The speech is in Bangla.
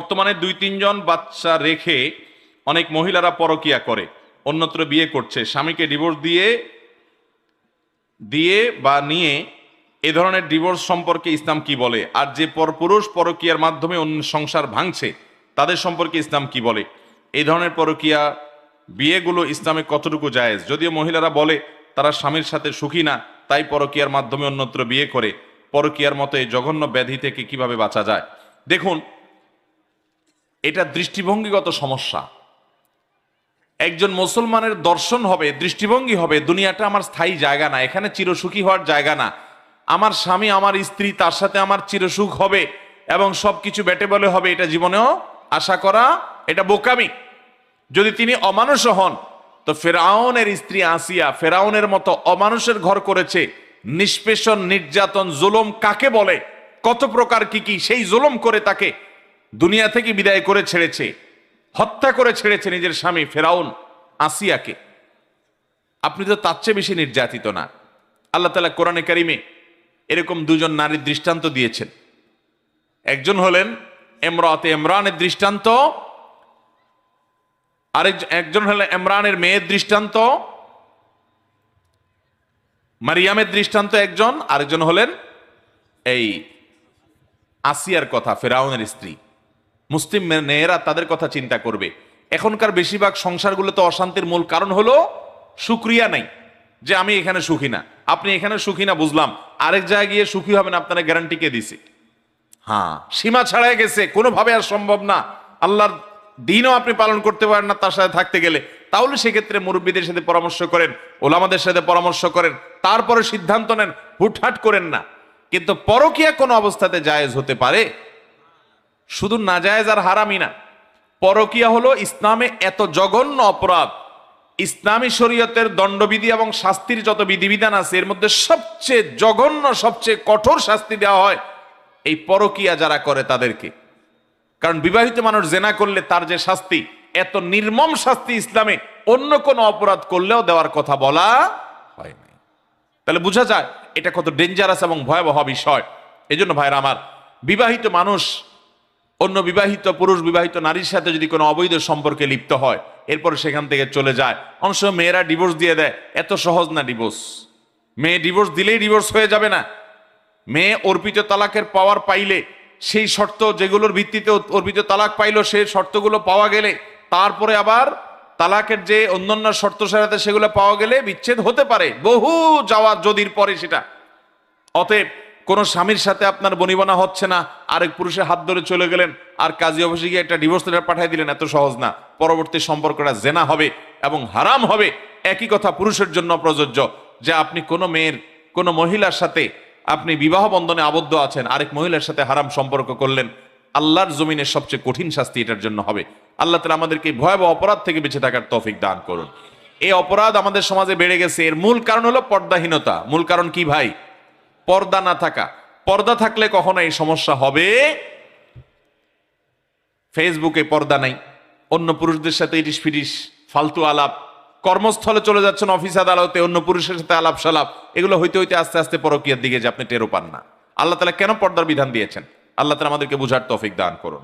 বর্তমানে 2-3 জন বাচ্চা রেখে অনেক মহিলারা পরকিয়া করে, অন্যত্র বিয়ে করছে, স্বামীকে ডিভোর্স দিয়ে বা নিয়ে। এ ধরনের ডিভোর্স সম্পর্কে ইসলাম কি বলে? আর যে পরপুরুষ পরকিয়ার মাধ্যমে অন্য সংসার ভাঙছে তাদের সম্পর্কে ইসলাম কি বলে? এই ধরনের পরকিয়া বিয়েগুলো ইসলামে কতটুকু জায়েজ? যদিও মহিলারা বলে তারা স্বামীর সাথে সুখী না, তাই পরকিয়ার মাধ্যমে অন্যত্র বিয়ে করে। পরকিয়ার মতো এই জঘন্য ব্যাধি থেকে কিভাবে বাঁচা যায়? দেখুন, এটা দৃষ্টিভঙ্গিগত সমস্যা। একজন মুসলমানের দর্শন হবে, দৃষ্টিভঙ্গি হবে, দুনিয়াটা আমার স্থায়ী জায়গা না, এখানে চিরসুখী হওয়ার জায়গা না। আমার স্বামী, আমার স্ত্রী, তার সাথে আমার চিরসুখ হবে এবং সবকিছু বেটে বলে হবে, এটা জীবনেও আশা করা এটা বোকামি। যদি তিনি অমানুষ হন, তো ফেরাউনের স্ত্রী আসিয়া ফেরাউনের মতো অমানুষের ঘর করেছে। নিষ্পেষণ, নির্যাতন, জুলুম কাকে বলে, কত প্রকার কি কি, সেই জুলুম করে তাকে দুনিয়া থেকে বিদায় করে ছেড়েছে, হত্যা করে ছেড়েছে নিজের স্বামী ফেরাউন আসিয়াকে। আপনি তো তার চেয়ে বেশি নির্যাতিত না। আল্লাহ তাআলা কোরআনে কারিমে এরকম দুজন নারীর দৃষ্টান্ত দিয়েছেন। একজন হলেন ইমরাতে ইমরানের দৃষ্টান্ত, একজন হলেন ইমরানের মেয়ের দৃষ্টান্ত, মারিয়ামের দৃষ্টান্ত একজন, আরেকজন হলেন এই আসিয়ার কথা, ফেরাউনের স্ত্রী। মুসলিম মেয়েরা তাদের কথা চিন্তা করবে। এখনকার বেশিরভাগ সংসারগুলোতে অশান্তির মূল কারণ হলো শুকরিয়া নাই, যে আমি এখানে সুখী না। আপনি এখানে সুখী না বুঝলাম, আরেক জায়গায় গিয়ে সুখী হবেন আপনারা গ্যারান্টি কে দিছে? হ্যাঁ, সীমা ছাড়াই গেছে, কোনোভাবে আর সম্ভব না। আল্লাহর দিনও আপনি পালন করতে পারেন না তার সাথে থাকতে গেলে। তাহলে সেক্ষেত্রে মুরব্বীদের সাথে পরামর্শ করেন, ওলামাদের সাথে পরামর্শ করেন, তারপরে সিদ্ধান্ত নেন, হুটহাট করেন না। কিন্তু পরকীয়া কোনো অবস্থাতে জায়েজ হতে পারে? শুধু নাজায়েজ আর হারামই না, পরকীয়া হলো ইসলামে এত জঘন্য অপরাধ। ইসলামী শরীয়তের দণ্ডবিধি এবং শাস্তির যত বিধিবিধান আছে, এর মধ্যে সবচেয়ে জঘন্য, সবচেয়ে কঠোর শাস্তি দেওয়া হয় এই পরকীয়া যারা করে তাদেরকে। কারণ বিবাহিত মানুষ জেনা করলে তার যে শাস্তি, এত নির্মম শাস্তি ইসলামে অন্য কোনো অপরাধ করলেও দেওয়ার কথা বলা হয় নাই। তাহলে বোঝা যায় এটা কত ডেঞ্জারাস এবং ভয়াবহ বিষয়। এই জন্য ভাইরা আমার, বিবাহিত মানুষ অন্য বিবাহিত পুরুষ বিবাহিত নারীর সাথে যদি কোনো অবৈধ সম্পর্কে লিপ্ত হয়, এরপর সেখান থেকে চলে যায়, অনেক সময় মেয়েরা ডিভোর্স দিয়ে দেয়। এত সহজ না ডিভোর্স। মেয়ে ডিভোর্স দিলেই ডিভোর্স হয়ে যাবে না। মেয়ে অর্পিত তালাকের পাওয়ার পাইলে, সেই শর্ত যেগুলোর ভিত্তিতে অর্পিত তালাক পাইলো, সেই শর্তগুলো পাওয়া গেলে, তারপরে আবার তালাকের যে অন্যান্য শর্ত সারাতে সেগুলো পাওয়া গেলে বিচ্ছেদ হতে পারে, বহু যাওয়া যদির পরে সেটা। অতএব কোন স্বামীর সাথে আপনার বনিবনা হচ্ছে না, আরেক পুরুষের হাত ধরে চলে গেলেন আর কাজী অফিসে গিয়ে একটা ডিভোর্স লেটার পাঠিয়ে দিলেন, এত সহজ না। পরবর্তী সম্পর্কটা জেনা হবে এবং হারাম হবে। একই কথা পুরুষের জন্য প্রযোজ্য, যে আপনি কোনো মেয়ের, কোনো মহিলার সাথে আপনি বিবাহ বন্ধনে আবদ্ধ আছেন, আরেক মহিলার সাথে হারাম সম্পর্ক করলেন, আল্লাহর জমিনের সবচেয়ে কঠিন শাস্তি এটার জন্য হবে। আল্লাহ তাআলা আমাদেরকে ভয়াবহ অপরাধ থেকে বেঁচে থাকার তৌফিক দান করুন। এই অপরাধ আমাদের সমাজে বেড়ে গেছে, এর মূল কারণ হলো পর্দাহীনতা। মূল কারণ কি ভাই? পর্দা না থাকা। পর্দা থাকলে কখনো এই সমস্যা হবে? ফেসবুকে পর্দা নাই, অন্য পুরুষদের সাথে ইটিস ফিটিস ফালতু আলাপ, কর্মস্থলে চলে যাচ্ছেন, অফিস আদালতে অন্য পুরুষের সাথে আলাপ সালাপ, এগুলো হইতে হইতে আস্তে আস্তে পরকীয়ার দিকে যে আপনি টেরও পান না। আল্লাহ তাআলা কেন পর্দার বিধান দিয়েছেন? আল্লাহ তাআলা আমাদেরকে বুঝার তৌফিক দান করুন।